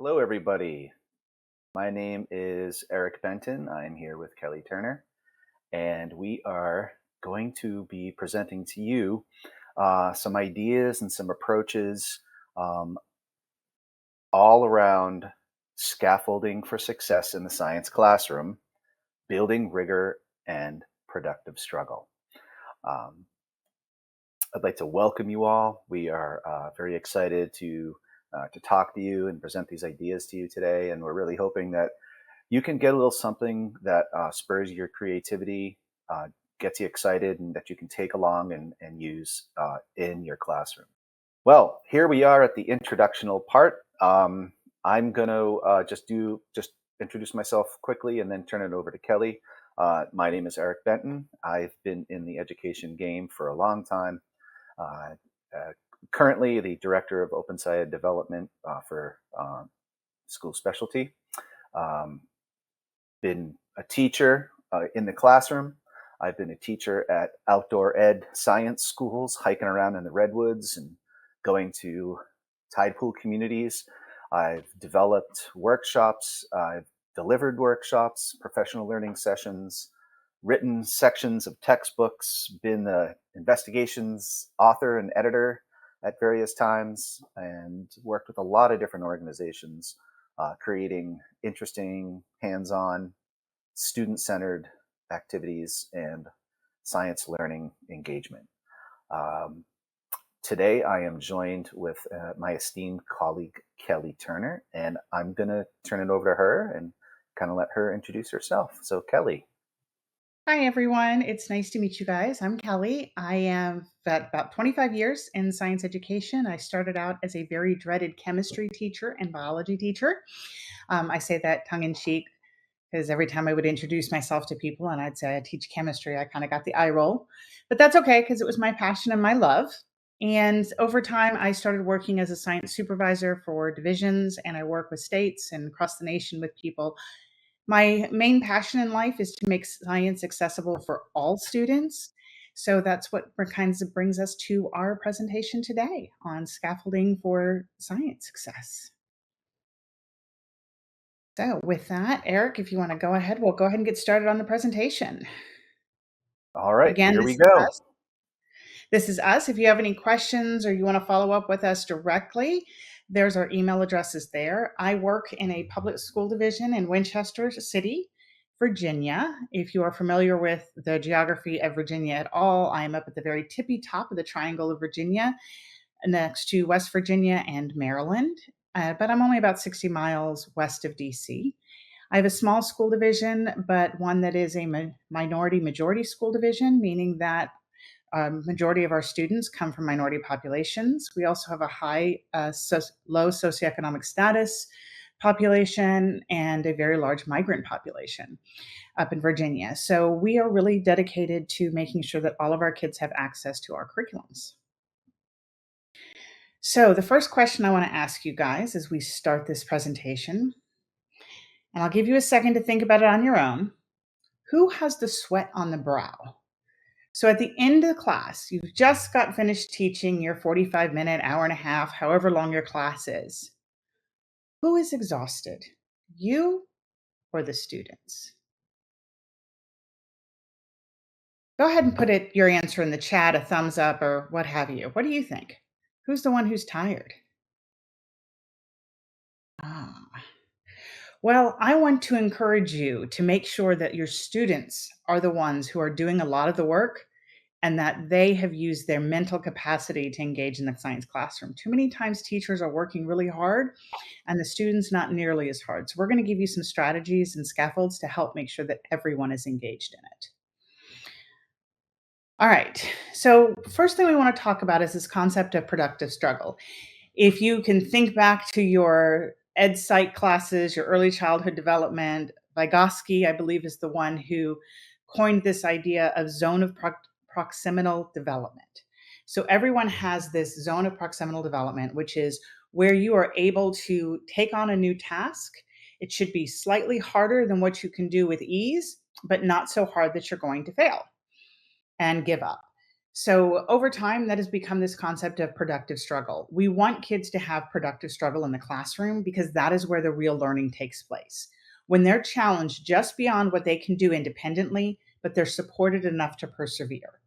Hello, everybody. My name is Eric Benton. I'm here with Kelly Turner, and we are going to be presenting to you some ideas and some approaches um, all around scaffolding for success in the science classroom, building rigor and productive struggle. Um, I'd like to welcome you all. We are very excited to talk to you and present these ideas to you today, and we're really hoping that you can get a little something that spurs your creativity, gets you excited, and that you can take along and use in your classroom. Well, here we are at the introductional part. I'm going to just introduce myself quickly and then turn it over to Kelly. My name is Eric Benton. I've been in the education game for a long time. Currently the director of open-sided development for school specialty. Been a teacher in the classroom. I've been a teacher at outdoor ed science schools, hiking around in the redwoods and going to tide pool communities. I've developed workshops. I've delivered workshops, professional learning sessions, written sections of textbooks, been the investigations author and editor at various times, and worked with a lot of different organizations, creating interesting, hands-on, student-centered activities and science learning engagement. Today, I am joined with my esteemed colleague, Kelly Turner, and I'm going to turn it over to her and kind of let her introduce herself. So, Kelly. Hi, everyone. It's nice to meet you guys. I'm Kelly. I am about 25 years in science education. I started out as a very dreaded chemistry teacher and biology teacher. I say that tongue in cheek because every time I would introduce myself to people and I'd say I teach chemistry, I kind of got the eye roll. But that's okay because it was my passion and my love. And over time, I started working as a science supervisor for divisions, and I work with states and across the nation with people. My main passion in life is to make science accessible for all students. So that's what kind of brings us to our presentation today on scaffolding for science success. So with that, Eric, if you want to go ahead, we'll go ahead and get started on the presentation. All right, Again, here this we is go. us. This is us. If you have any questions or you want to follow up with us directly, there's our email addresses there. I work in a public school division in Winchester City, Virginia. If you are familiar with the geography of Virginia at all, I am up at the very tippy top of the Triangle of Virginia, next to West Virginia and Maryland. But I'm only about 60 miles west of DC. I have a small school division, but one that is a minority majority school division, meaning that majority of our students come from minority populations. We also have a low socioeconomic status population and a very large migrant population up in Virginia. So we are really dedicated to making sure that all of our kids have access to our curriculums. So the first question I want to ask you guys as we start this presentation, and I'll give you a second to think about it on your own. Who has the sweat on the brow? So at the end of the class, you've just got finished teaching your 45-minute, hour and a half, however long your class is. Who is exhausted? You or the students? Go ahead and put your answer in the chat, a thumbs up or what have you. What do you think? Who's the one who's tired? Well, I want to encourage you to make sure that your students are the ones who are doing a lot of the work and that they have used their mental capacity to engage in the science classroom. Too many times teachers are working really hard and the students not nearly as hard. So we're going to give you some strategies and scaffolds to help make sure that everyone is engaged in it. All right, so first thing we want to talk about is this concept of productive struggle. If you can think back to your ed psych classes, your early childhood development, Vygotsky, I believe, is the one who coined this idea of zone of proximal development. So everyone has this zone of proximal development, which is where you are able to take on a new task. It should be slightly harder than what you can do with ease, but not so hard that you're going to fail and give up. So over time, that has become this concept of productive struggle. We want kids to have productive struggle in the classroom because that is where the real learning takes place. When they're challenged just beyond what they can do independently, but they're supported enough to persevere.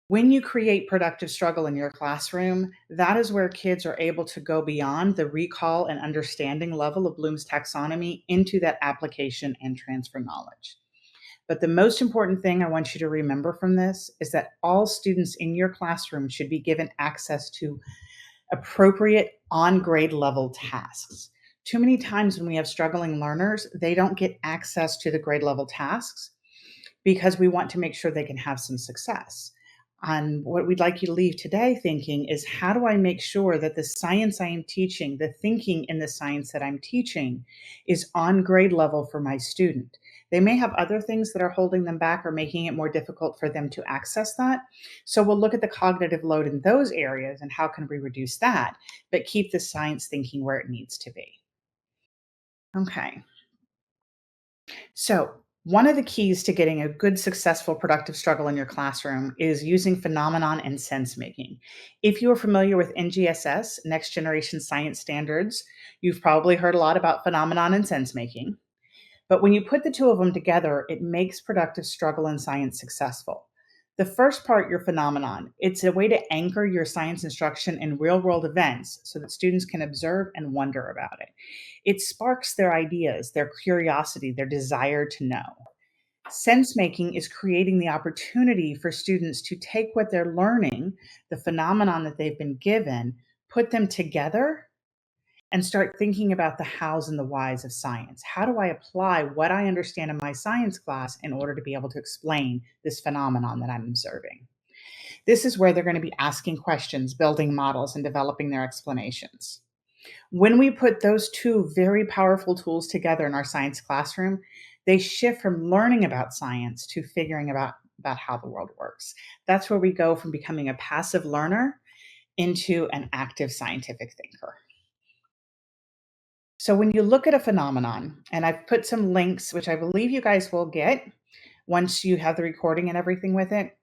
When you create productive struggle in your classroom, that is where kids are able to go beyond the recall and understanding level of Bloom's taxonomy into that application and transfer knowledge. But the most important thing I want you to remember from this is that all students in your classroom should be given access to appropriate on grade level tasks. Too many times when we have struggling learners, they don't get access to the grade level tasks because we want to make sure they can have some success. And what we'd like you to leave today thinking is, how do I make sure that the science I am teaching, the thinking in the science that I'm teaching, is on grade level for my student? They may have other things that are holding them back or making it more difficult for them to access that. So we'll look at the cognitive load in those areas and how can we reduce that, but keep the science thinking where it needs to be. Okay. So one of the keys to getting a good, successful, productive struggle in your classroom is using phenomenon and sense making. If you are familiar with NGSS, Next Generation Science Standards, you've probably heard a lot about phenomenon and sense making. But when you put the two of them together, it makes productive struggle in science successful. The first part, your phenomenon, it's a way to anchor your science instruction in real world events so that students can observe and wonder about it. It sparks their ideas, their curiosity, their desire to know. Sense making is creating the opportunity for students to take what they're learning, the phenomenon that they've been given, put them together and start thinking about the hows and the whys of science. How do I apply what I understand in my science class in order to be able to explain this phenomenon that I'm observing? This is where they're going to be asking questions, building models, and developing their explanations. When we put those two very powerful tools together in our science classroom, they shift from learning about science to figuring about how the world works. That's where we go from becoming a passive learner into an active scientific thinker. So when you look at a phenomenon, and I've put some links, which I believe you guys will get once you have the recording and everything with it.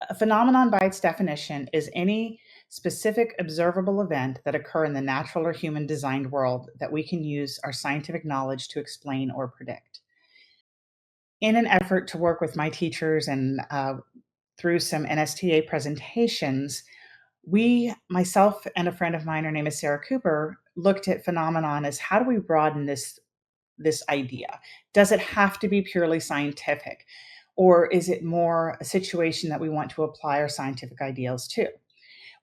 A phenomenon, by its definition, is any specific observable event that occur in the natural or human designed world that we can use our scientific knowledge to explain or predict. In an effort to work with my teachers and through some NSTA presentations, myself and a friend of mine, her name is Sarah Cooper, looked at phenomenon as, how do we broaden this idea? Does it have to be purely scientific? Or is it more a situation that we want to apply our scientific ideals to?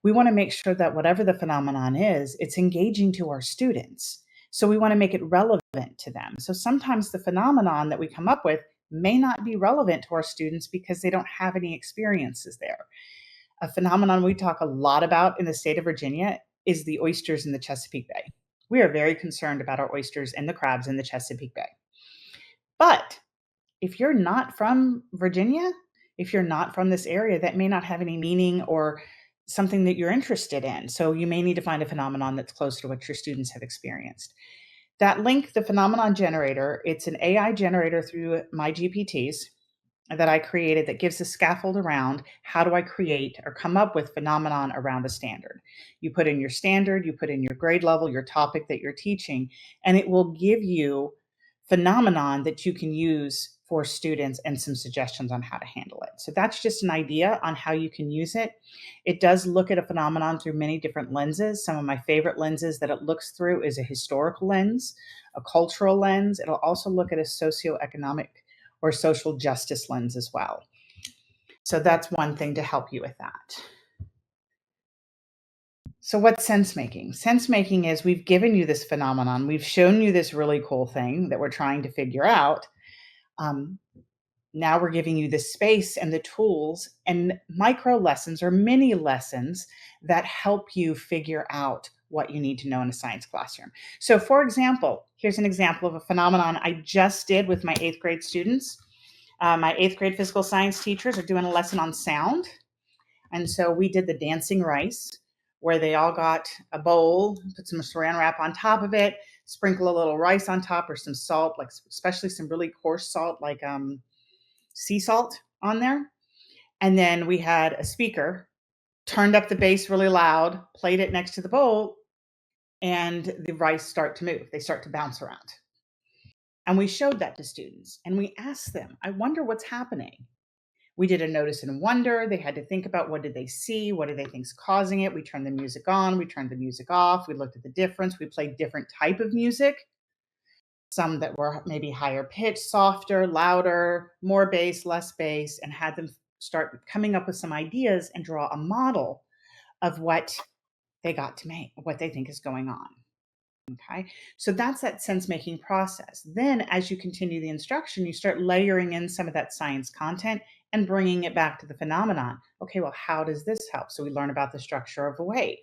We want to make sure that whatever the phenomenon is, it's engaging to our students. So we want to make it relevant to them. So sometimes the phenomenon that we come up with may not be relevant to our students because they don't have any experiences there. A phenomenon we talk a lot about in the state of Virginia is the oysters in the Chesapeake Bay. We are very concerned about our oysters and the crabs in the Chesapeake Bay. But if you're not from Virginia, if you're not from this area, that may not have any meaning or something that you're interested in. So you may need to find a phenomenon that's close to what your students have experienced. That link, the phenomenon generator, it's an AI generator through my GPTs that I created that gives a scaffold around how do I create or come up with phenomenon around a standard. You put in your standard, you put in your grade level, your topic that you're teaching, and it will give you phenomenon that you can use for students and some suggestions on how to handle it. So that's just an idea on how you can use it. It does look at a phenomenon through many different lenses. Some of my favorite lenses that it looks through is a historical lens, a cultural lens. It'll also look at a socioeconomic or social justice lens as well. So that's one thing to help you with that. So what's sense making? Sense making is, we've given you this phenomenon. We've shown you this really cool thing that we're trying to figure out. Now we're giving you the space and the tools and micro lessons or mini lessons that help you figure out what you need to know in a science classroom. So for example, here's an example of a phenomenon I just did with my 8th grade students. My 8th grade physical science teachers are doing a lesson on sound. And so we did the dancing rice, where they all got a bowl, put some saran wrap on top of it, sprinkle a little rice on top or some salt, like especially some really coarse salt, like sea salt on there. And then we had a speaker, turned up the bass really loud, played it next to the bowl, and the rice start to move. They start to bounce around. And we showed that to students and we asked them, I wonder what's happening. We did a notice and wonder. They had to think about what did they see? What do they think is causing it? We turned the music on. We turned the music off. We looked at the difference. We played different type of music. Some that were maybe higher pitch, softer, louder, more bass, less bass, and had them start coming up with some ideas and draw a model of what they got to make, what they think is going on. Okay, so that's that sense making process. Then, as you continue the instruction, you start layering in some of that science content and bringing it back to the phenomenon. Okay, well, how does this help? So, we learn about the structure of a wave.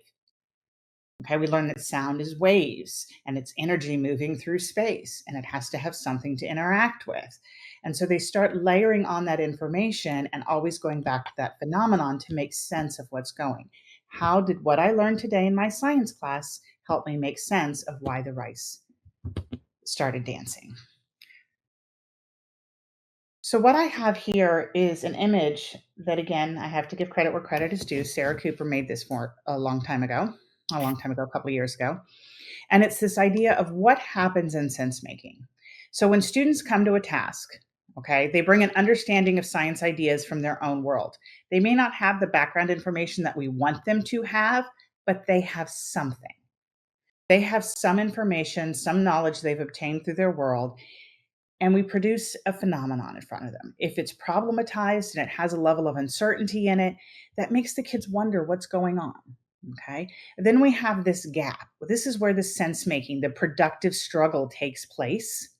Okay, we learn that sound is waves and it's energy moving through space and it has to have something to interact with. And so they start layering on that information and always going back to that phenomenon to make sense of what's going. How did what I learned today in my science class help me make sense of why the rice started dancing? So what I have here is an image that, again, I have to give credit where credit is due. Sarah Cooper made this for a long time ago, a couple of years ago. And it's this idea of what happens in sense making. So when students come to a task, okay, they bring an understanding of science ideas from their own world. They may not have the background information that we want them to have, but they have something. They have some information, some knowledge they've obtained through their world, and we produce a phenomenon in front of them. If it's problematized and it has a level of uncertainty in it, that makes the kids wonder what's going on. Okay. Then we have this gap. This is where the sense making, the productive struggle takes place.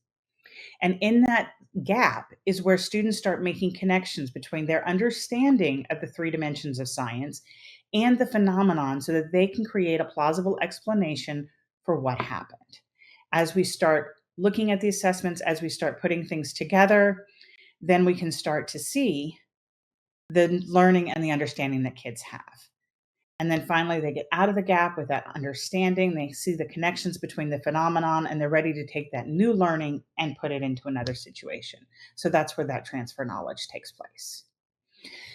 And in that gap is where students start making connections between their understanding of the three dimensions of science and the phenomenon so that they can create a plausible explanation for what happened. As we start looking at the assessments, as we start putting things together, then we can start to see the learning and the understanding that kids have. And then finally, they get out of the gap with that understanding. They see the connections between the phenomenon and they're ready to take that new learning and put it into another situation. So that's where that transfer knowledge takes place.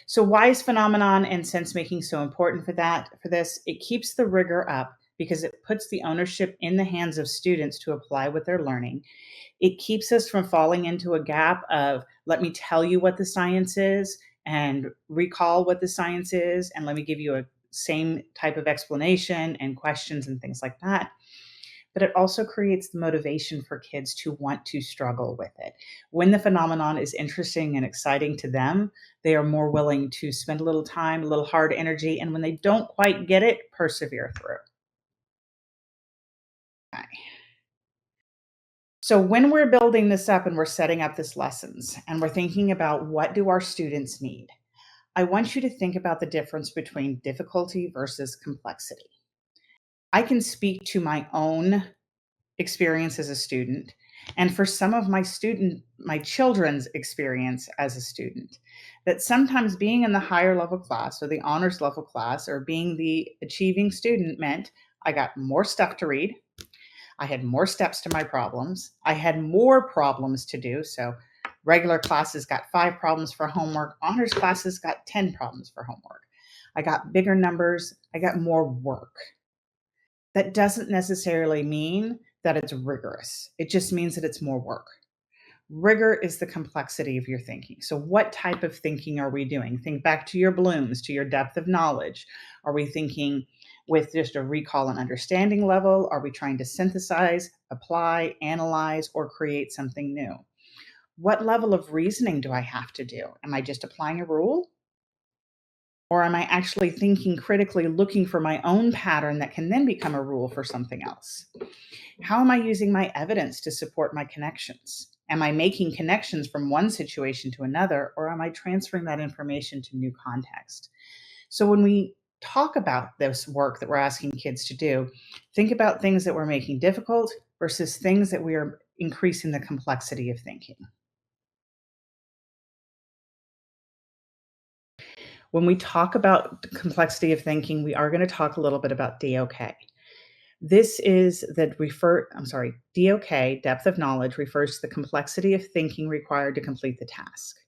So why is phenomenon and sense making so important for this? It keeps the rigor up because it puts the ownership in the hands of students to apply what they're learning. It keeps us from falling into a gap of, let me tell you what the science is and recall what the science is, and let me give you a same type of explanation and questions and things like that. But it also creates the motivation for kids to want to struggle with it. When the phenomenon is interesting and exciting to them, they are more willing to spend a little time, a little hard energy, and when they don't quite get it, persevere through. Okay. So when we're building this up and we're setting up this lessons and we're thinking about what do our students need, I want you to think about the difference between difficulty versus complexity. I can speak to my own experience as a student and for some of my children's experience as a student, that sometimes being in the higher level class or the honors level class or being the achieving student meant I got more stuff to read. I had more steps to my problems. I had more problems to do. So regular classes got 5 problems for homework. Honors classes got 10 problems for homework. I got bigger numbers. I got more work. That doesn't necessarily mean that it's rigorous. It just means that it's more work. Rigor is the complexity of your thinking. So what type of thinking are we doing? Think back to your blooms, to your depth of knowledge. Are we thinking with just a recall and understanding level? Are we trying to synthesize, apply, analyze, or create something new? What level of reasoning do I have to do? Am I just applying a rule? Or am I actually thinking critically, looking for my own pattern that can then become a rule for something else? How am I using my evidence to support my connections? Am I making connections from one situation to another, or am I transferring that information to new context? So when we talk about this work that we're asking kids to do, think about things that we're making difficult versus things that we are increasing the complexity of thinking. When we talk about the complexity of thinking, we are going to talk a little bit about DOK. This is DOK, depth of knowledge, refers to the complexity of thinking required to complete the task.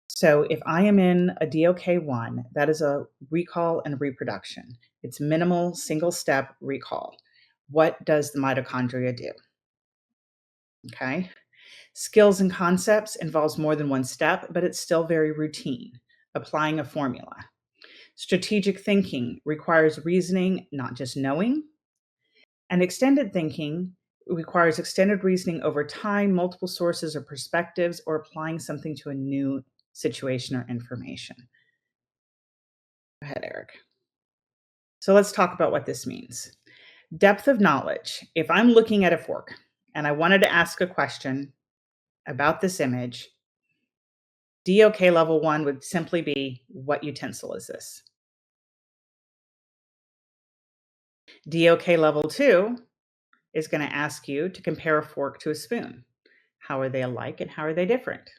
So if I am in a DOK1, that is a recall and reproduction. It's minimal single step recall. What does the mitochondria do? Okay. Skills and concepts involves more than one step, but it's still very routine, applying a formula. Strategic thinking requires reasoning, not just knowing. And extended thinking requires extended reasoning over time, multiple sources or perspectives, or applying something to a new situation or information. Go ahead, Eric. So let's talk about what this means. Depth of knowledge. If I'm looking at a fork and I wanted to ask a question about this image, DOK level 1 would simply be, what utensil is this? DOK level 2 is going to ask you to compare a fork to a spoon. How are they alike and how are they different?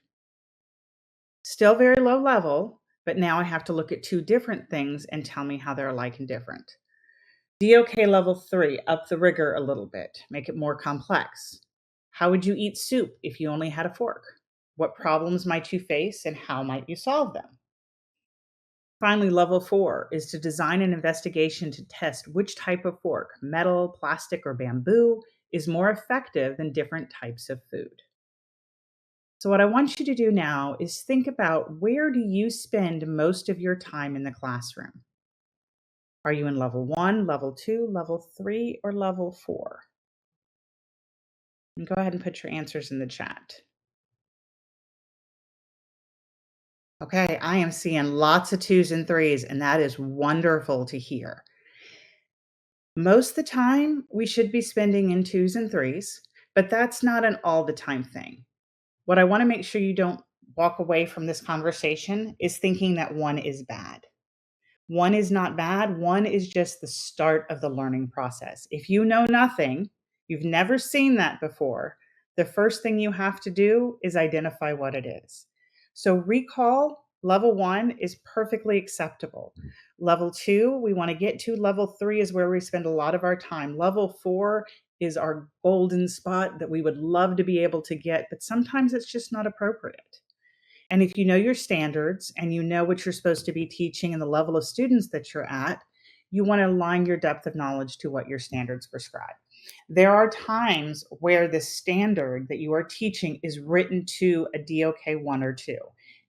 Still very low level, but now I have to look at two different things and tell me how they're alike and different. DOK level 3, up the rigor a little bit, make it more complex. How would you eat soup if you only had a fork? What problems might you face and how might you solve them? Finally, level 4 is to design an investigation to test which type of fork, metal, plastic, or bamboo, is more effective than different types of food. So what I want you to do now is think about, where do you spend most of your time in the classroom? Are you in level 1, level 2, level 3, or level 4? And go ahead and put your answers in the chat. Okay, I am seeing lots of 2s and 3s, and that is wonderful to hear. Most of the time, we should be spending in 2s and 3s, but that's not an all the time thing. What I want to make sure you don't walk away from this conversation is thinking that 1 is bad. 1 is not bad. 1 is just the start of the learning process. If you know nothing, you've never seen that before, the first thing you have to do is identify what it is. So recall level 1 is perfectly acceptable. Level 2, we want to get to. Level 3 is where we spend a lot of our time. Level 4 is our golden spot that we would love to be able to get, but sometimes it's just not appropriate. And if you know your standards and you know what you're supposed to be teaching and the level of students that you're at, you want to align your depth of knowledge to what your standards prescribe. There are times where the standard that you are teaching is written to a DOK 1 or 2,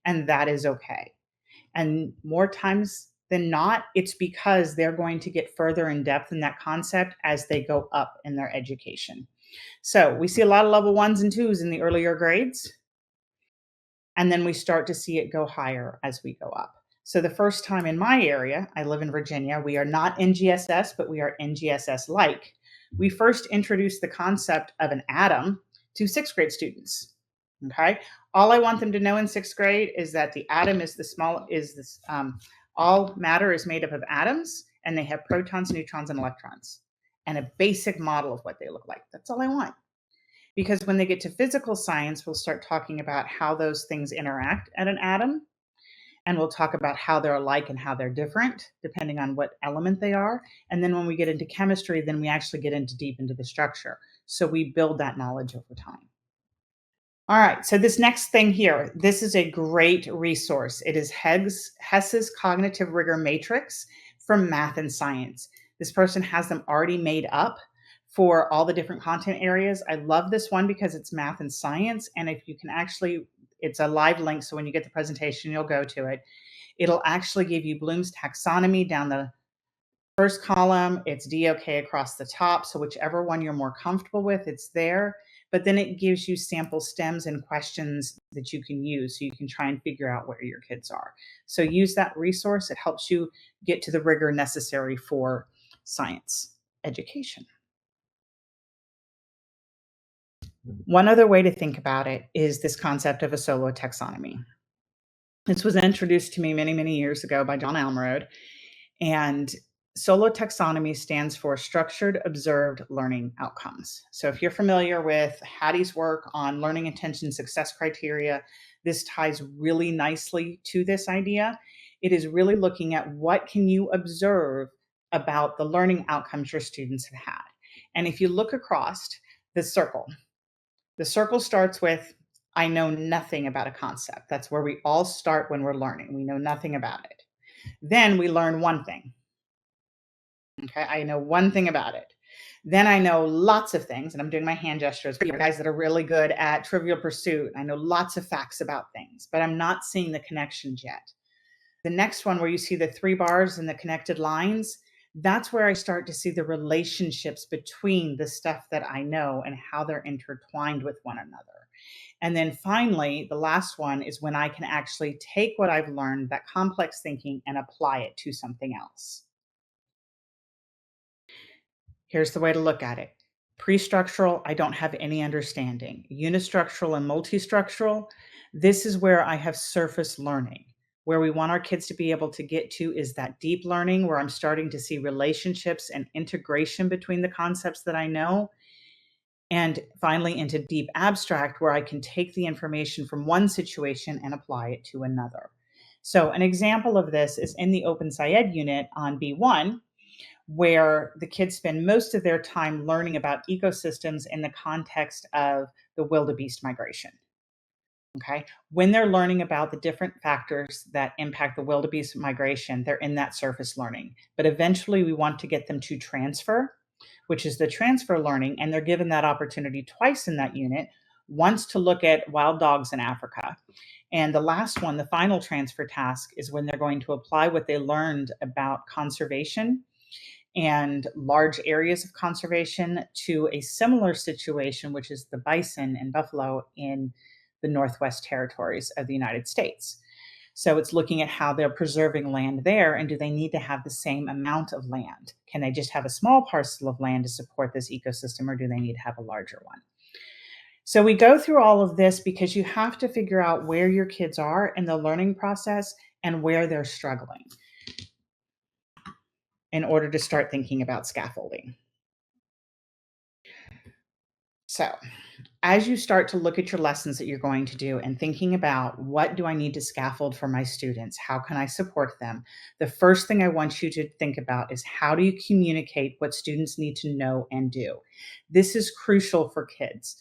and that is okay. And more times than not, it's because they're going to get further in depth in that concept as they go up in their education. So we see a lot of level 1s and 2s in the earlier grades. And then we start to see it go higher as we go up. So the first time in my area, I live in Virginia, we are not NGSS, but we are NGSS-like. We first introduced the concept of an atom to 6th grade students. Okay, all I want them to know in 6th grade is that the atom is all matter is made up of atoms, and they have protons, neutrons, and electrons, and a basic model of what they look like. That's all I want. Because when they get to physical science, we'll start talking about how those things interact at an atom. And we'll talk about how they're alike and how they're different, depending on what element they are. And then when we get into chemistry, then we actually get deep into the structure. So we build that knowledge over time. All right, so this next thing here, this is a great resource. It is Hess's Cognitive Rigor Matrix from Math and Science. This person has them already made up for all the different content areas. I love this one because it's math and science. And if you can actually, it's a live link. So when you get the presentation, you'll go to it. It'll actually give you Bloom's taxonomy down the first column. It's DOK across the top. So whichever one you're more comfortable with, it's there. But then it gives you sample stems and questions that you can use so you can try and figure out where your kids are. So use that resource. It helps you get to the rigor necessary for science education. One other way to think about it is this concept of a solo taxonomy. This was introduced to me many, many years ago by John Almroad. And solo taxonomy stands for Structured Observed Learning Outcomes. So if you're familiar with Hattie's work on learning intention success criteria, this ties really nicely to this idea. It is really looking at what can you observe about the learning outcomes your students have had. And if you look across the circle starts with I know nothing about a concept. That's where we all start when we're learning. We know nothing about it. Then we learn one thing. Okay, I know one thing about it. Then I know lots of things, and I'm doing my hand gestures for you guys that are really good at Trivial Pursuit. I know lots of facts about things, but I'm not seeing the connections yet. The next one, where you see the 3 bars and the connected lines, that's where I start to see the relationships between the stuff that I know and how they're intertwined with one another. And then finally, the last one is when I can actually take what I've learned, that complex thinking, and apply it to something else. Here's the way to look at it. Pre-structural, I don't have any understanding. Unistructural and multistructural, this is where I have surface learning. Where we want our kids to be able to get to is that deep learning, where I'm starting to see relationships and integration between the concepts that I know. And finally, into deep abstract, where I can take the information from one situation and apply it to another. So an example of this is in the Open SciEd unit on B1, where the kids spend most of their time learning about ecosystems in the context of the wildebeest migration. Okay. When they're learning about the different factors that impact the wildebeest migration, they're in that surface learning. But eventually we want to get them to transfer, which is the transfer learning. And they're given that opportunity twice in that unit, once to look at wild dogs in Africa. And the last one, the final transfer task, is when they're going to apply what they learned about conservation and large areas of conservation to a similar situation, which is the bison and buffalo in the Northwest Territories of the United States. So it's looking at how they're preserving land there, and do they need to have the same amount of land? Can they just have a small parcel of land to support this ecosystem, or do they need to have a larger one? So we go through all of this because you have to figure out where your kids are in the learning process and where they're struggling in order to start thinking about scaffolding. So as you start to look at your lessons that you're going to do and thinking about, what do I need to scaffold for my students? How can I support them? The first thing I want you to think about is, how do you communicate what students need to know and do? This is crucial for kids.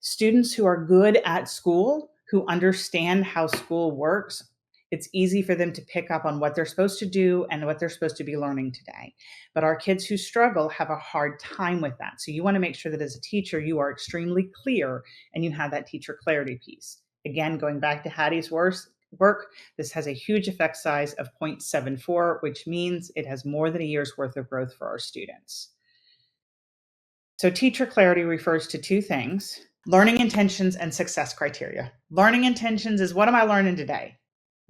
Students who are good at school, who understand how school works, it's easy for them to pick up on what they're supposed to do and what they're supposed to be learning today. But our kids who struggle have a hard time with that. So you want to make sure that as a teacher, you are extremely clear and you have that teacher clarity piece. Again, going back to Hattie's work, this has a huge effect size of 0.74, which means it has more than a year's worth of growth for our students. So teacher clarity refers to 2 things: learning intentions and success criteria. Learning intentions is, what am I learning today?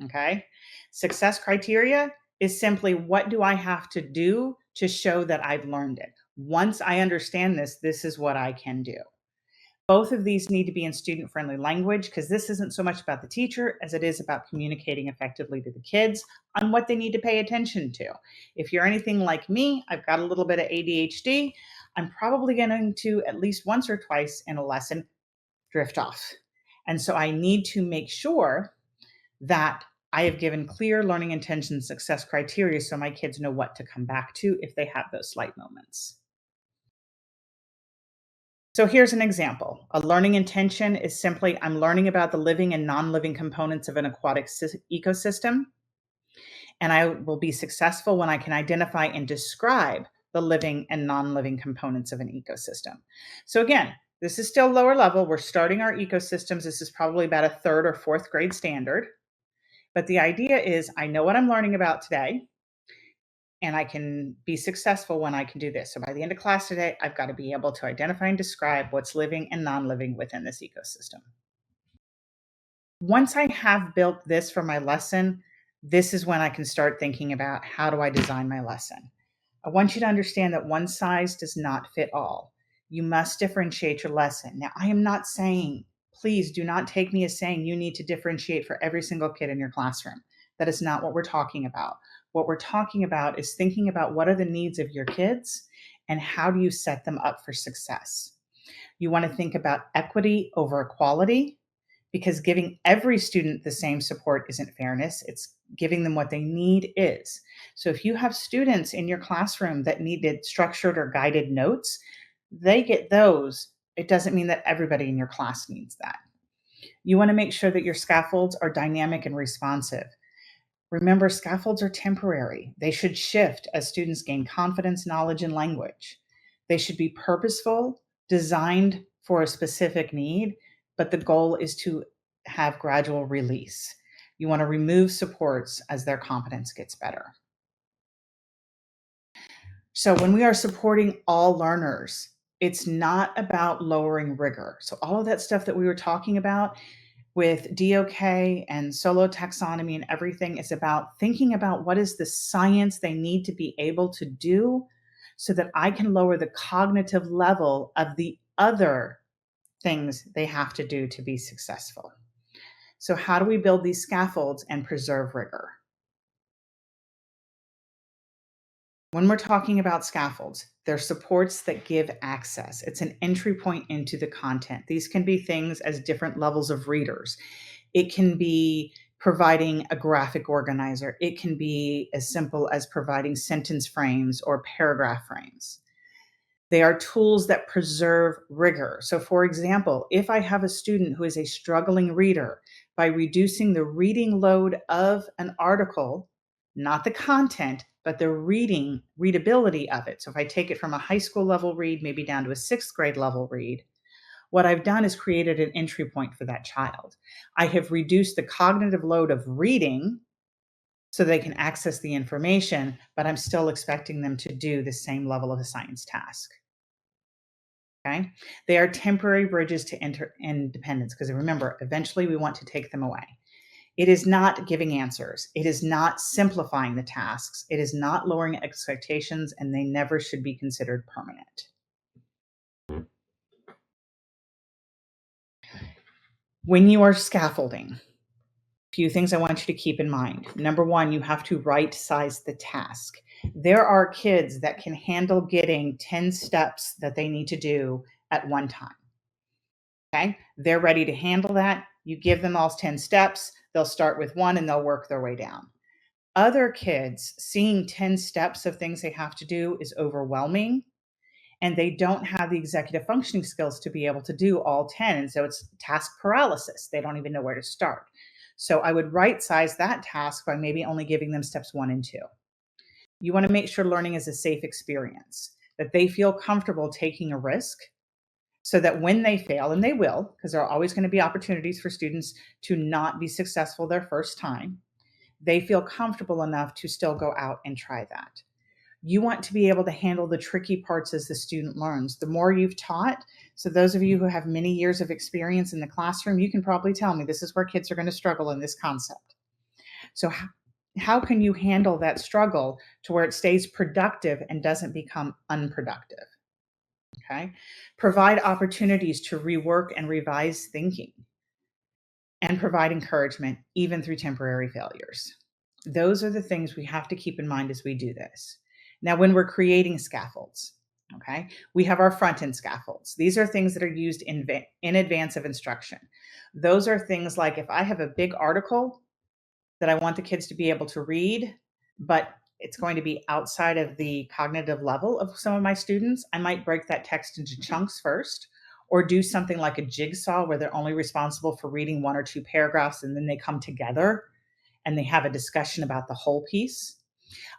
Okay. Success criteria is simply, what do I have to do to show that I've learned it? Once I understand this, this is what I can do. Both of these need to be in student-friendly language, because this isn't so much about the teacher as it is about communicating effectively to the kids on what they need to pay attention to. If you're anything like me, I've got a little bit of ADHD. I'm probably going to, at least once or twice in a lesson, drift off. And so I need to make sure that I have given clear learning intention success criteria so my kids know what to come back to if they have those slight moments. So here's an example. A learning intention is simply, I'm learning about the living and non-living components of an aquatic ecosystem, and I will be successful when I can identify and describe the living and non-living components of an ecosystem. So again, this is still lower level. We're starting our ecosystems. This is probably about a 3rd or 4th grade standard. But the idea is, I know what I'm learning about today, and I can be successful when I can do this. So by the end of class today, I've got to be able to identify and describe what's living and non-living within this ecosystem. Once I have built this for my lesson, this is when I can start thinking about, how do I design my lesson? I want you to understand that one size does not fit all. You must differentiate your lesson. Now, I am not saying, please do not take me as saying you need to differentiate for every single kid in your classroom. That is not what we're talking about. What we're talking about is thinking about, what are the needs of your kids and how do you set them up for success? You want to think about equity over equality, because giving every student the same support isn't fairness. It's giving them what they need is. So if you have students in your classroom that needed structured or guided notes, they get those. It doesn't mean that everybody in your class needs that. You want to make sure that your scaffolds are dynamic and responsive. Remember, scaffolds are temporary. They should shift as students gain confidence, knowledge, and language. They should be purposeful, designed for a specific need, but the goal is to have gradual release. You want to remove supports as their competence gets better. So when we are supporting all learners, it's not about lowering rigor. So all of that stuff that we were talking about with DOK and solo taxonomy and everything is about thinking about what is the science they need to be able to do so that I can lower the cognitive level of the other things they have to do to be successful. So how do we build these scaffolds and preserve rigor? When we're talking about scaffolds, they're supports that give access. It's an entry point into the content. These can be things as different levels of readers. It can be providing a graphic organizer. It can be as simple as providing sentence frames or paragraph frames. They are tools that preserve rigor. So for example, if I have a student who is a struggling reader, by reducing the reading load of an article, not the content, but the readability of it. So if I take it from a high school level read, maybe down to a 6th grade level read, what I've done is created an entry point for that child. I have reduced the cognitive load of reading so they can access the information, but I'm still expecting them to do the same level of a science task. Okay? They are temporary bridges to independence because remember, eventually we want to take them away. It is not giving answers. It is not simplifying the tasks. It is not lowering expectations, and they never should be considered permanent. When you are scaffolding, a few things I want you to keep in mind. Number one, you have to right size the task. There are kids that can handle getting 10 steps that they need to do at one time. Okay, they're ready to handle that. You give them all 10 steps, they'll start with one and they'll work their way down. Other kids, seeing 10 steps of things they have to do is overwhelming, and they don't have the executive functioning skills to be able to do all 10. And so it's task paralysis. They don't even know where to start. So I would right size that task by maybe only giving them steps 1 and 2. You want to make sure learning is a safe experience, that they feel comfortable taking a risk, so that when they fail, and they will, because there are always going to be opportunities for students to not be successful their first time, they feel comfortable enough to still go out and try that. You want to be able to handle the tricky parts as the student learns. The more you've taught, so those of you who have many years of experience in the classroom, you can probably tell me this is where kids are going to struggle in this concept. So how can you handle that struggle to where it stays productive and doesn't become unproductive? Okay. Provide opportunities to rework and revise thinking, and provide encouragement even through temporary failures. Those are the things we have to keep in mind as we do this. Now, when we're creating scaffolds, okay, we have our front-end scaffolds. These are things that are used in advance of instruction. Those are things like if I have a big article that I want the kids to be able to read, but it's going to be outside of the cognitive level of some of my students, I might break that text into chunks first, or do something like a jigsaw where they're only responsible for reading 1 or 2 paragraphs and then they come together and they have a discussion about the whole piece.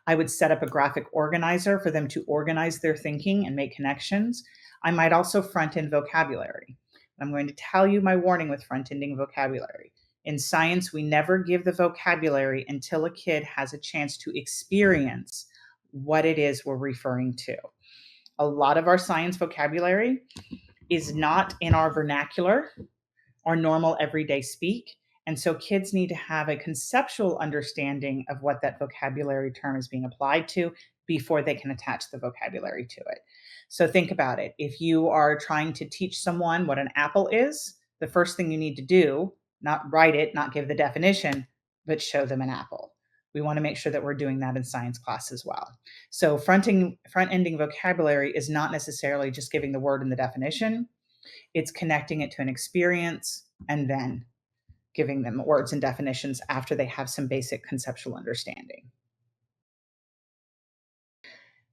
I would set up a graphic organizer for them to organize their thinking and make connections. I might also front-end vocabulary. I'm going to tell you my warning with front-ending vocabulary. In science, we never give the vocabulary until a kid has a chance to experience what it is we're referring to. A lot of our science vocabulary is not in our vernacular or normal everyday speak. And so kids need to have a conceptual understanding of what that vocabulary term is being applied to before they can attach the vocabulary to it. So think about it. If you are trying to teach someone what an apple is, the first thing you need to do, not write it, not give the definition, but show them an apple. We want to make sure that we're doing that in science class as well. So front-ending vocabulary is not necessarily just giving the word and the definition. It's connecting it to an experience and then giving them words and definitions after they have some basic conceptual understanding.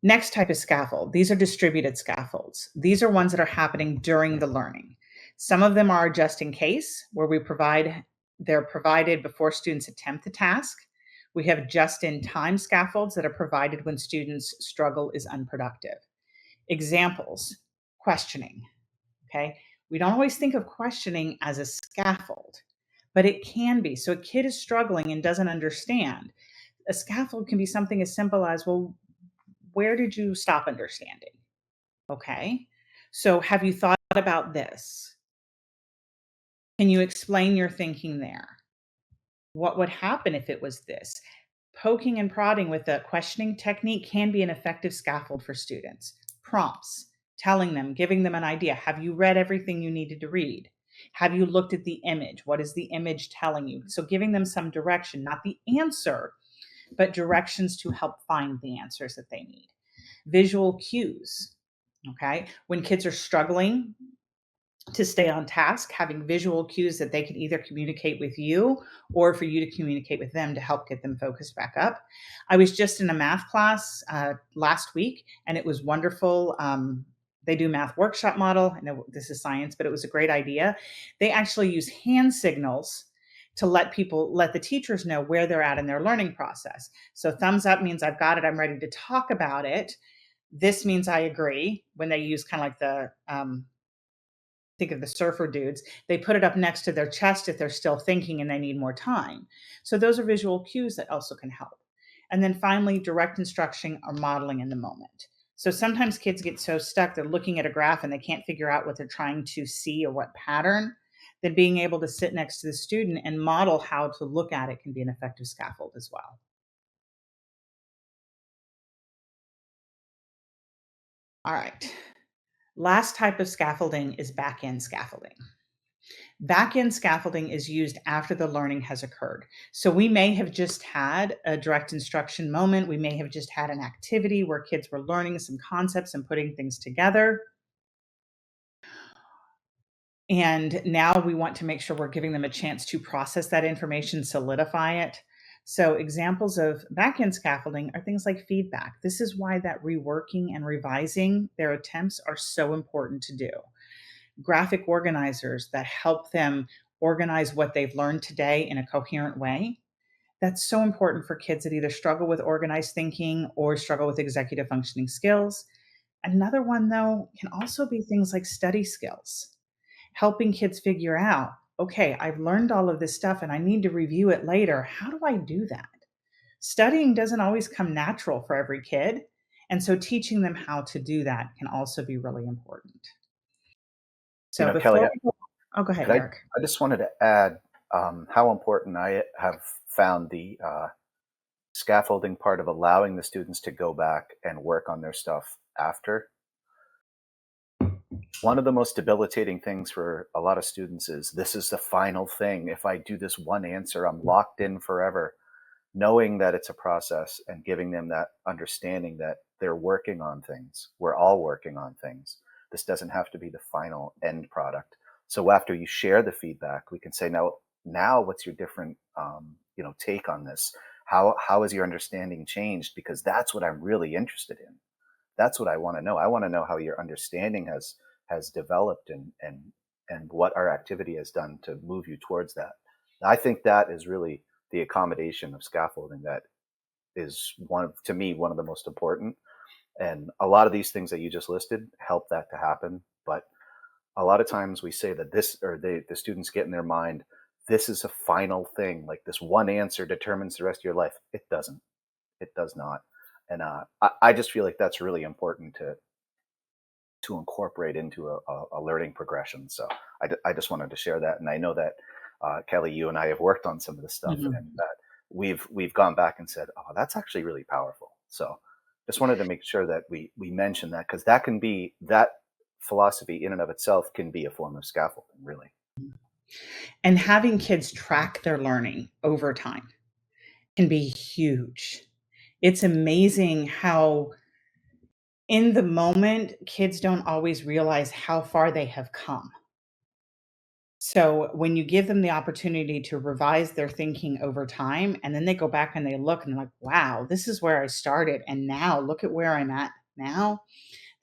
Next type of scaffold, these are distributed scaffolds. These are ones that are happening during the learning. Some of them are just in case, where they're provided before students attempt the task. We have just in time scaffolds that are provided when students' struggle is unproductive. Examples: questioning. Okay. We don't always think of questioning as a scaffold, but it can be. So a kid is struggling and doesn't understand. A scaffold can be something as simple as, well, where did you stop understanding? Okay. So have you thought about this? Can you explain your thinking there? What would happen if it was this? Poking and prodding with a questioning technique can be an effective scaffold for students. Prompts, telling them, giving them an idea. Have you read everything you needed to read? Have you looked at the image? What is the image telling you? So giving them some direction, not the answer, but directions to help find the answers that they need. Visual cues. Okay. When kids are struggling to stay on task, having visual cues that they can either communicate with you or for you to communicate with them to help get them focused back up. I was just in a math class last week, and it was wonderful. They do math workshop model. I know this is science, but it was a great idea. They actually use hand signals to let the teachers know where they're at in their learning process. So thumbs up means I've got it, I'm ready to talk about it. This means I agree, when they use kind of like the think of the surfer dudes, they put it up next to their chest if they're still thinking and they need more time. So those are visual cues that also can help. And then finally, direct instruction or modeling in the moment. So sometimes kids get so stuck, they're looking at a graph and they can't figure out what they're trying to see or what pattern. Then being able to sit next to the student and model how to look at it can be an effective scaffold as well. All right. Last type of scaffolding is back-end scaffolding. Back-end scaffolding is used after the learning has occurred. So we may have just had a direct instruction moment. We may have just had an activity where kids were learning some concepts and putting things together. And now we want to make sure we're giving them a chance to process that information, solidify it. So examples of back-end scaffolding are things like feedback. This is why that reworking and revising their attempts are so important to do. Graphic organizers that help them organize what they've learned today in a coherent way. That's so important for kids that either struggle with organized thinking or struggle with executive functioning skills. Another one, though, can also be things like study skills, helping kids figure out, okay, I've learned all of this stuff and I need to review it later. How do I do that? Studying doesn't always come natural for every kid. And so teaching them how to do that can also be really important. So Kelly, before we go, oh, go ahead, could Eric. I just wanted to add how important I have found the scaffolding part of allowing the students to go back and work on their stuff after. One of the most debilitating things for a lot of students is this is the final thing. If I do this one answer, I'm locked in forever. Knowing that it's a process and giving them that understanding that they're working on things. We're all working on things. This doesn't have to be the final end product. So after you share the feedback, we can say, now what's your different, take on this? How has your understanding changed? Because that's what I'm really interested in. That's what I want to know. I want to know how your understanding has developed and what our activity has done to move you towards that. I think that is really the accommodation of scaffolding that is one of the most important. And a lot of these things that you just listed help that to happen. But a lot of times we say that the students get in their mind, this is a final thing. Like this one answer determines the rest of your life. It doesn't. It does not. And I just feel like that's really important to incorporate into a learning progression. So I just wanted to share that. And I know that Kelly, you and I have worked on some of this stuff, Mhm. and that we've gone back and said, oh, that's actually really powerful. So just wanted to make sure that we mention that, because that philosophy in and of itself can be a form of scaffolding, really. And having kids track their learning over time can be huge. It's amazing how, in the moment, kids don't always realize how far they have come. So when you give them the opportunity to revise their thinking over time, and then they go back and they look and they're like, wow, this is where I started. And now look at where I'm at now.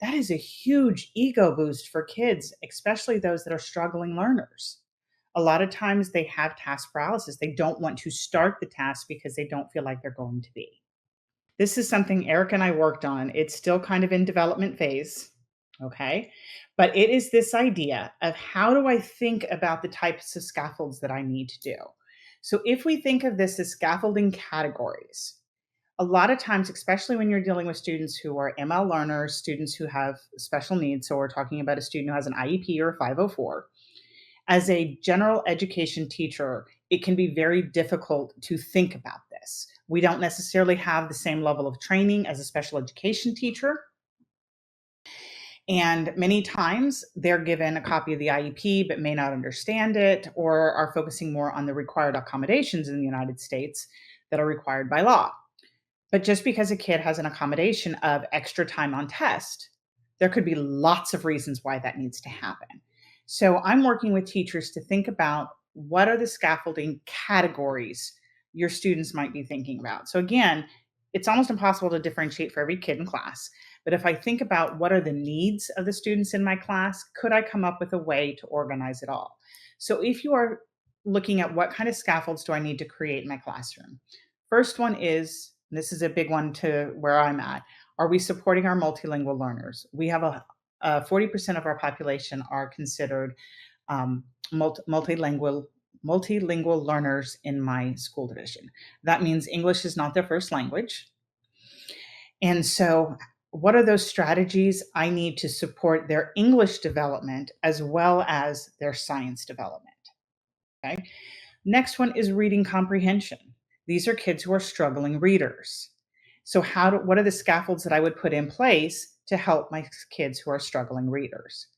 that is a huge ego boost for kids, especially those that are struggling learners. A lot of times they have task paralysis. They don't want to start the task because they don't feel like they're going to be. This is something Eric and I worked on. It's still kind of in development phase. Okay. But it is this idea of how do I think about the types of scaffolds that I need to do? So if we think of this as scaffolding categories, a lot of times, especially when you're dealing with students who are ML learners, students who have special needs, so we're talking about a student who has an IEP or a 504, as a general education teacher, it can be very difficult to think about this. We don't necessarily have the same level of training as a special education teacher. And many times they're given a copy of the IEP but may not understand it, or are focusing more on the required accommodations in the United States that are required by law. But just because a kid has an accommodation of extra time on test, there could be lots of reasons why that needs to happen. So I'm working with teachers to think about what are the scaffolding categories your students might be thinking about. So again, it's almost impossible to differentiate for every kid in class. But if I think about what are the needs of the students in my class, could I come up with a way to organize it all? So if you are looking at what kind of scaffolds do I need to create in my classroom, first one is, this is a big one to where I'm at, are we supporting our multilingual learners? We have 40% of our population are considered multilingual learners in my school division. That means English is not their first language. And so what are those strategies I need to support their English development as well as their science development? Okay. Next one is reading comprehension. These are kids who are struggling readers. So what are the scaffolds that I would put in place to help my kids who are struggling readers?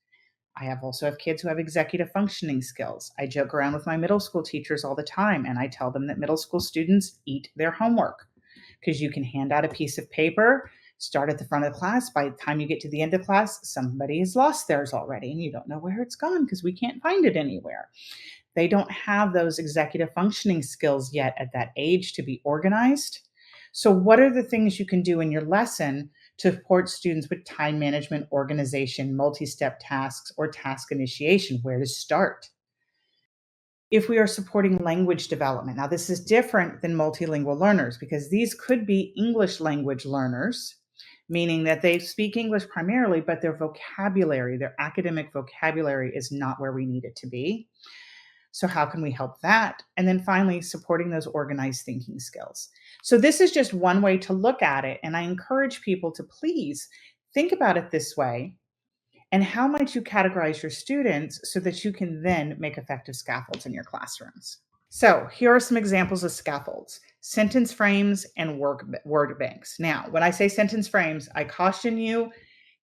I also have kids who have executive functioning skills. I joke around with my middle school teachers all the time, and I tell them that middle school students eat their homework, because you can hand out a piece of paper, start at the front of the class. By the time you get to the end of class, somebody has lost theirs already, and you don't know where it's gone because we can't find it anywhere. They don't have those executive functioning skills yet at that age to be organized. So what are the things you can do in your lesson to support students with time management, organization, multi-step tasks, or task initiation? Where to start? If we are supporting language development, now this is different than multilingual learners because these could be English language learners, meaning that they speak English primarily, but their vocabulary, their academic vocabulary is not where we need it to be. So how can we help that? And then finally, supporting those organized thinking skills. So this is just one way to look at it. And I encourage people to please think about it this way. And how might you categorize your students so that you can then make effective scaffolds in your classrooms? So here are some examples of scaffolds: sentence frames and word banks. Now, when I say sentence frames, I caution you,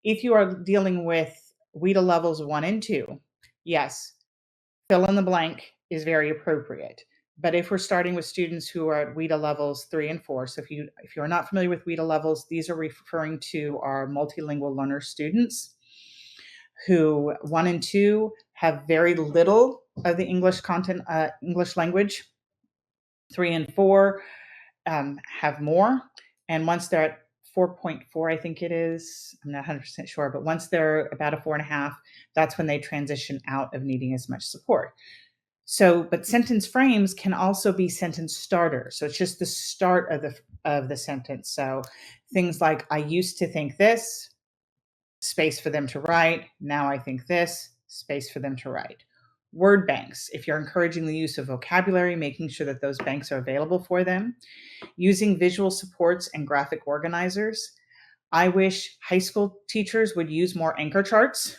if you are dealing with WIDA levels 1 and 2, yes, fill in the blank is very appropriate. But if we're starting with students who are at WIDA levels 3 and 4, so if you're not familiar with WIDA levels, these are referring to our multilingual learner students who 1 and 2 have very little of the English content, English language. 3 and 4 have more. And once they're at 4.4, I think it is, I'm not 100% sure, but once they're about a 4.5, that's when they transition out of needing as much support. So, but sentence frames can also be sentence starters. So it's just the start of the sentence. So things like, I used to think this, space for them to write. Now I think this, space for them to write. Word banks, if you're encouraging the use of vocabulary, making sure that those banks are available for them. Using visual supports and graphic organizers. I wish high school teachers would use more anchor charts.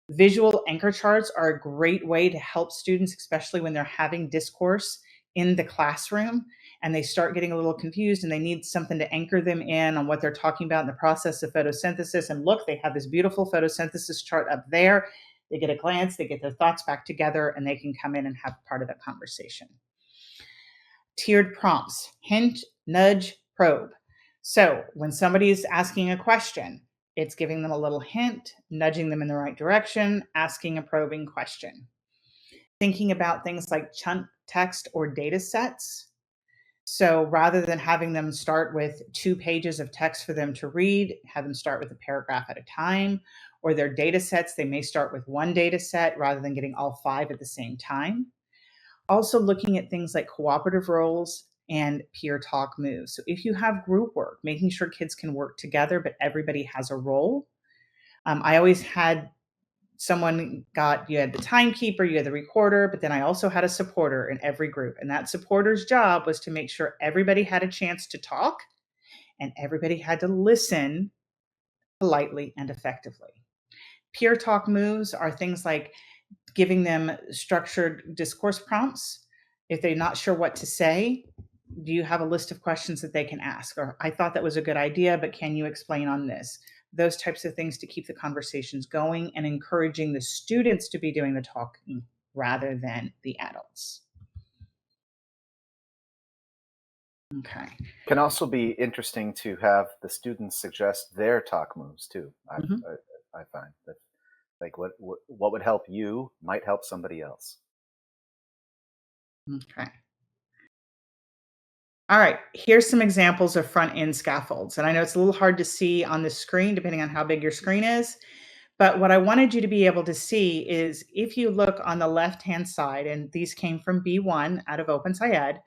Visual anchor charts are a great way to help students, especially when they're having discourse in the classroom and they start getting a little confused and they need something to anchor them in on what they're talking about in the process of photosynthesis. And look, they have this beautiful photosynthesis chart up there. They get a glance, they get their thoughts back together, and they can come in and have part of the conversation. Tiered prompts: hint, nudge, probe. So when somebody is asking a question, it's giving them a little hint, nudging them in the right direction, asking a probing question. Thinking about things like chunk text or data sets. So rather than having them start with 2 pages of text for them to read, have them start with a paragraph at a time, or their data sets, they may start with 1 data set rather than getting all 5 at the same time. Also looking at things like cooperative roles and peer talk moves. So if you have group work, making sure kids can work together, but everybody has a role. I always had you had the timekeeper, you had the recorder, but then I also had a supporter in every group. And that supporter's job was to make sure everybody had a chance to talk and everybody had to listen politely and effectively. Peer talk moves are things like giving them structured discourse prompts. If they're not sure what to say, do you have a list of questions that they can ask? Or I thought that was a good idea, but can you explain on this? Those types of things to keep the conversations going and encouraging the students to be doing the talking rather than the adults. Okay. Can also be interesting to have the students suggest their talk moves too. I find that like what would help you might help somebody else. Okay. All right, here's some examples of front end scaffolds. And I know it's a little hard to see on the screen depending on how big your screen is. But what I wanted you to be able to see is if you look on the left-hand side, and these came from B1 out of OpenSciEd,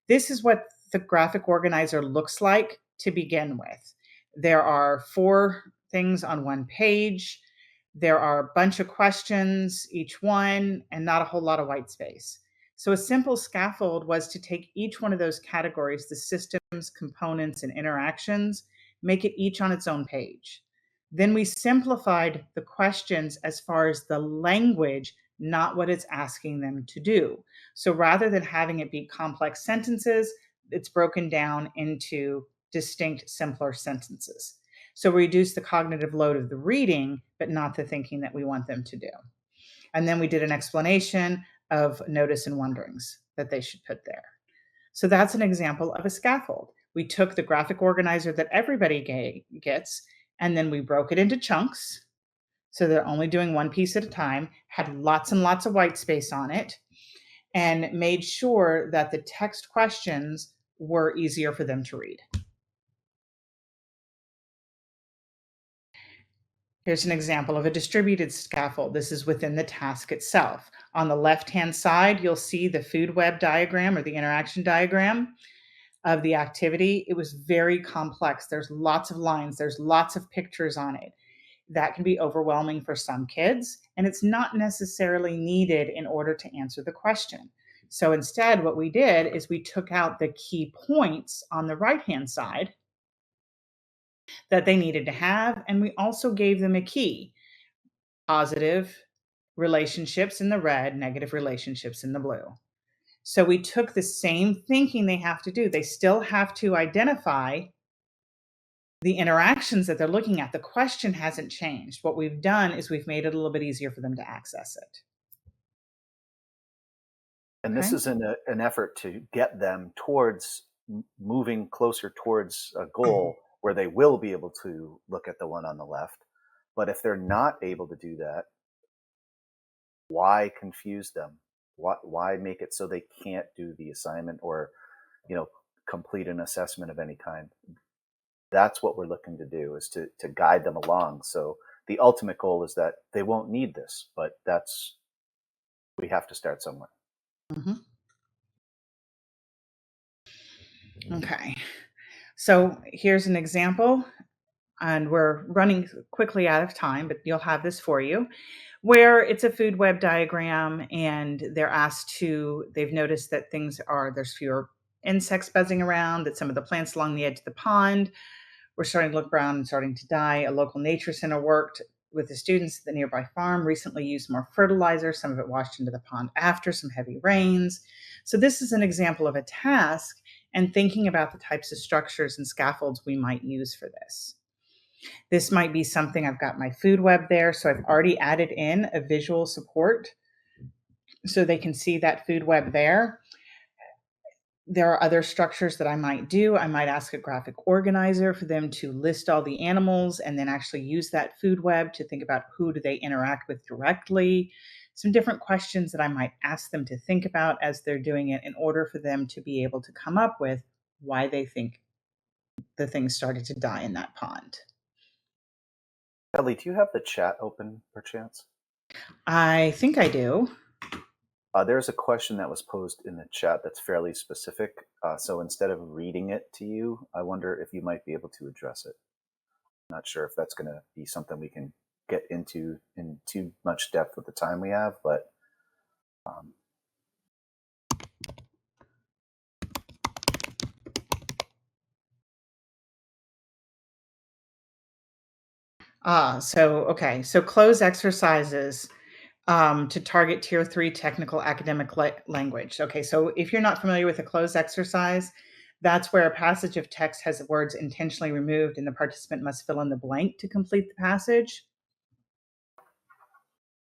this is what the graphic organizer looks like to begin with. There are 4 things on one page. There are a bunch of questions, each one, and not a whole lot of white space. So a simple scaffold was to take each one of those categories, the systems, components, and interactions, make it each on its own page. Then we simplified the questions as far as the language, not what it's asking them to do. So rather than having it be complex sentences, it's broken down into distinct, simpler sentences. So we reduce the cognitive load of the reading, but not the thinking that we want them to do. And then we did an explanation of notice and wonderings that they should put there. So that's an example of a scaffold. We took the graphic organizer that everybody gets, and then we broke it into chunks. So they're only doing one piece at a time, had lots and lots of white space on it, and made sure that the text questions were easier for them to read. Here's an example of a distributed scaffold. This is within the task itself. On the left-hand side, you'll see the food web diagram or the interaction diagram of the activity. It was very complex. There's lots of lines. There's lots of pictures on it. That can be overwhelming for some kids, and it's not necessarily needed in order to answer the question. So instead, what we did is we took out the key points on the right-hand side that they needed to have, and we also gave them a key: positive relationships in the red, negative relationships in the blue. So we took the same thinking they have to do. They still have to identify the interactions that they're looking at. The question hasn't changed. What we've done is we've made it a little bit easier for them to access it. And this is an effort to get them towards moving closer towards a goal where they will be able to look at the one on the left. But if they're not able to do that, why confuse them? Why make it so they can't do the assignment or, complete an assessment of any kind? That's what we're looking to do, is to guide them along. So the ultimate goal is that they won't need this, but we have to start somewhere. Mm-hmm. Okay. So here's an example, and we're running quickly out of time, but you'll have this for you, where it's a food web diagram and they've noticed that there's fewer insects buzzing around, that some of the plants along the edge of the pond were starting to look brown and starting to die. A local nature center worked with the students at the nearby farm, recently used more fertilizer. Some of it washed into the pond after some heavy rains. So this is an example of a task and thinking about the types of structures and scaffolds we might use for this. This might be something, I've got my food web there, so I've already added in a visual support so they can see that food web there. there are other structures that I might do. I might ask a graphic organizer for them to list all the animals and then actually use that food web to think about who do they interact with directly. Some different questions that I might ask them to think about as they're doing it in order for them to be able to come up with why they think the things started to die in that pond. Kelly, do you have the chat open perchance? I think I do. There's a question that was posed in the chat that's fairly specific. So instead of reading it to you, I wonder if you might be able to address it. I'm not sure if that's going to be something we can get into in too much depth with the time we have, but So close exercises to target tier 3 technical academic language. Okay, so if you're not familiar with a closed exercise, that's where a passage of text has words intentionally removed and the participant must fill in the blank to complete the passage.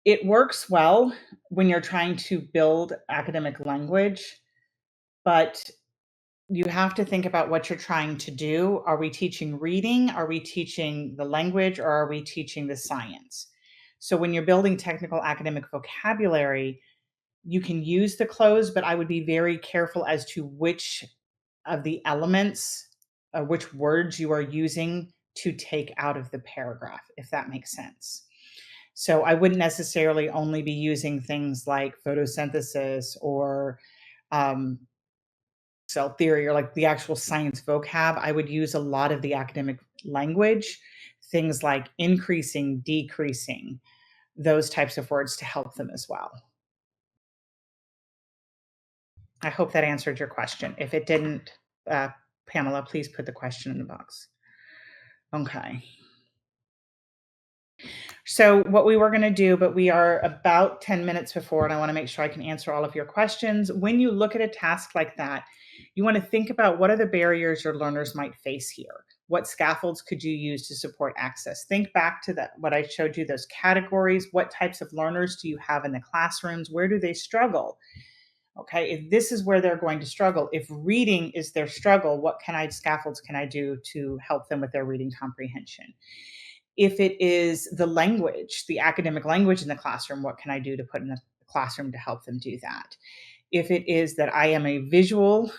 It works well when you're trying to build academic language, but you have to think about what you're trying to do. Are we teaching reading? Are we teaching the language? Or are we teaching the science? So when you're building technical academic vocabulary, you can use the close, but I would be very careful as to which of the elements, which words you are using to take out of the paragraph, if that makes sense. So I wouldn't necessarily only be using things like photosynthesis or cell theory or like the actual science vocab. I would use a lot of the academic language, things like increasing, decreasing, those types of words to help them as well. I hope that answered your question. If it didn't, Pamela, please put the question in the box. Okay. So what we were going to do, but we are about 10 minutes before, and I want to make sure I can answer all of your questions. When you look at a task like that, you want to think about what are the barriers your learners might face here? What scaffolds could you use to support access? Think back to what I showed you, those categories. What types of learners do you have in the classrooms? Where do they struggle? Okay, if this is where they're going to struggle, if reading is their struggle, what scaffolds can I do to help them with their reading comprehension? If it is the language, the academic language in the classroom, what can I do to put in the classroom to help them do that? If it is that I have a visual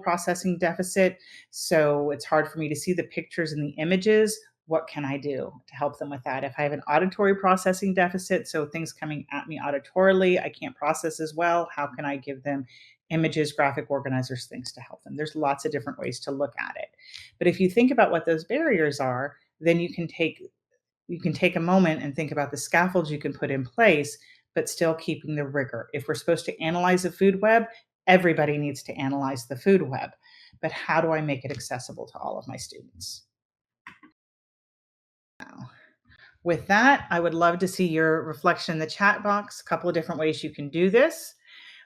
processing deficit, so it's hard for me to see the pictures and the images, what can I do to help them with that? If I have an auditory processing deficit, so things coming at me auditorily, I can't process as well, how can I give them images, graphic organizers, things to help them? There's lots of different ways to look at it. But if you think about what those barriers are, then you can take a moment and think about the scaffolds you can put in place, but still keeping the rigor. If we're supposed to analyze a food web, everybody needs to analyze the food web. But how do I make it accessible to all of my students? Now, with that, I would love to see your reflection in the chat box. A couple of different ways you can do this.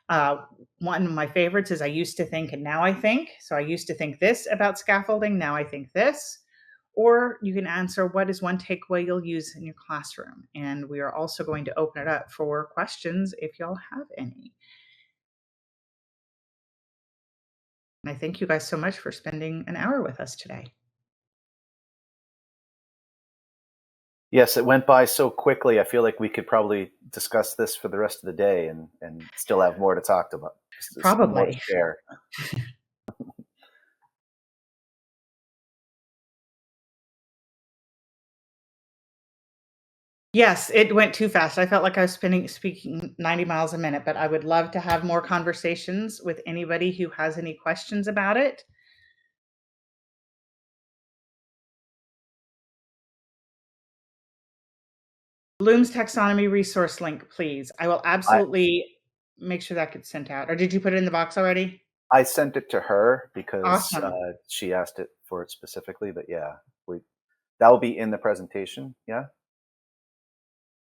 One of my favorites is I used to think and now I think. So I used to think this about scaffolding, now I think this. Or you can answer what is one takeaway you'll use in your classroom. And we are also going to open it up for questions if y'all have any. And I thank you guys so much for spending an hour with us today. yes, it went by so quickly. I feel like we could probably discuss this for the rest of the day and still have more to talk about. Probably. More to share. Yes, it went too fast. I felt like I was speaking 90 miles a minute, but I would love to have more conversations with anybody who has any questions about it. Bloom's taxonomy resource link, please. I will absolutely make sure that gets sent out. Or did you put it in the box already? I sent it to her because Awesome. she asked it for it specifically. But yeah, that will be in the presentation. Yeah.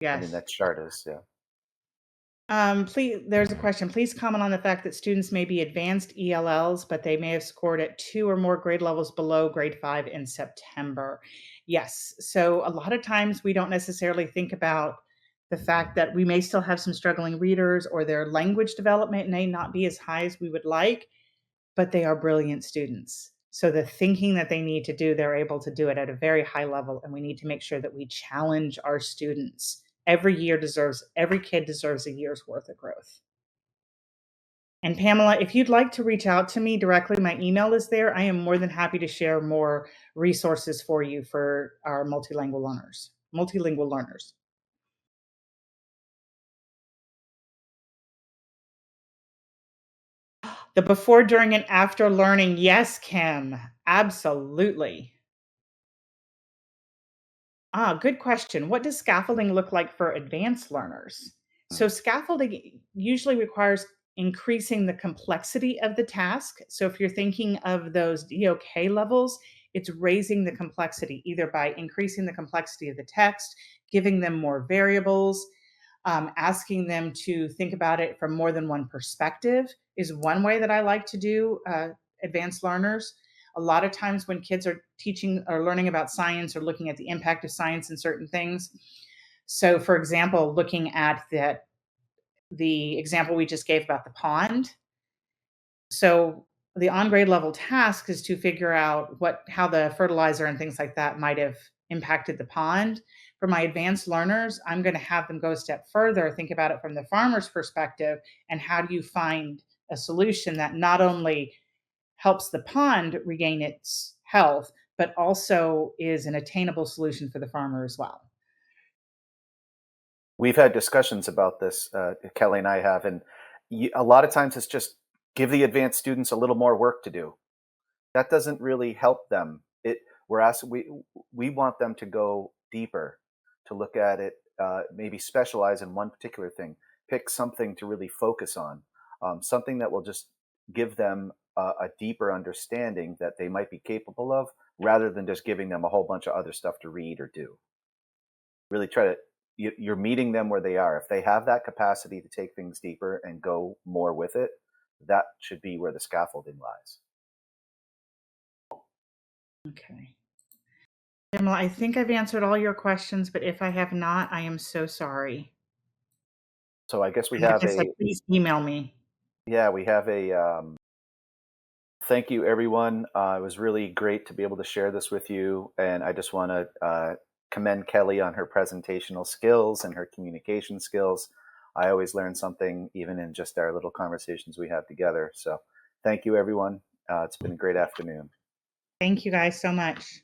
Yes. I mean, that chart is, yeah. Please, there's a question. Please comment on the fact that students may be advanced ELLs, but they may have scored at 2 or more grade levels below grade 5 in September. Yes. So a lot of times we don't necessarily think about the fact that we may still have some struggling readers or their language development may not be as high as we would like. but they are brilliant students. So the thinking that they need to do, they're able to do it at a very high level. And we need to make sure that we challenge our students. Every kid deserves a year's worth of growth. And Pamela, if you'd like to reach out to me directly, my email is there. I am more than happy to share more resources for you for our multilingual learners. The before, during, and after learning. Yes, Kim, absolutely. Good question. What does scaffolding look like for advanced learners? So scaffolding usually requires increasing the complexity of the task. So if you're thinking of those DOK levels, it's raising the complexity either by increasing the complexity of the text, giving them more variables, asking them to think about it from more than one perspective is one way that I like to do advanced learners. A lot of times when kids are teaching or learning about science or looking at the impact of science in certain things. So for example, looking at the example we just gave about the pond. So the on grade level task is to figure out how the fertilizer and things like that might have impacted the pond. For my advanced learners, I'm going to have them go a step further, think about it from the farmer's perspective, and how do you find a solution that not only helps the pond regain its health, but also is an attainable solution for the farmer as well. We've had discussions about this, Kelly and I have, and a lot of times it's just give the advanced students a little more work to do. That doesn't really help them. We want them to go deeper, to look at it, maybe specialize in one particular thing, pick something to really focus on, something that will just give them a deeper understanding that they might be capable of, rather than just giving them a whole bunch of other stuff to read or do. Really try to, you're meeting them where they are. If they have that capacity to take things deeper and go more with it, that should be where the scaffolding lies. Okay. Pamela, I think I've answered all your questions, but if I have not, I am so sorry. So I guess we Like have I said, a, please email me. yeah, we have a, thank you everyone. It was really great to be able to share this with you. And I just want to commend Kelly on her presentational skills and her communication skills. I always learn something even in just our little conversations we have together. So thank you everyone. It's been a great afternoon. Thank you guys so much.